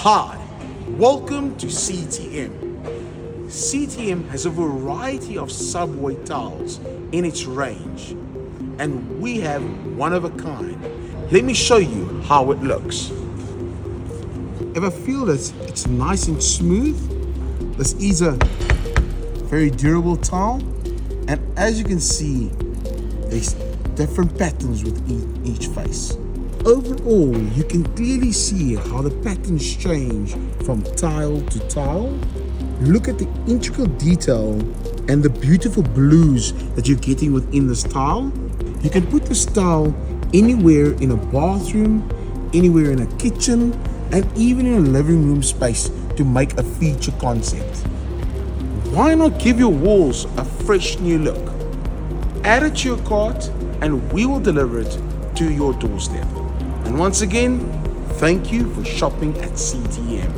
Hi, welcome to CTM. CTM has a variety of Subway tiles in its range, and we have one of a kind. Let me show you how it looks. Ever feel that it's nice and smooth? This is a very durable tile, and as you can see, there's different patterns with each face. Overall, you can clearly see how the patterns change from tile to tile. Look at the intricate detail and the beautiful blues that you're getting within this tile. You can put this tile anywhere in a bathroom, anywhere in a kitchen, and even in a living room space to make a feature concept. Why not give your walls a fresh new look? Add it to your cart and we will deliver it to your doorstep. And once again, thank you for shopping at CTM.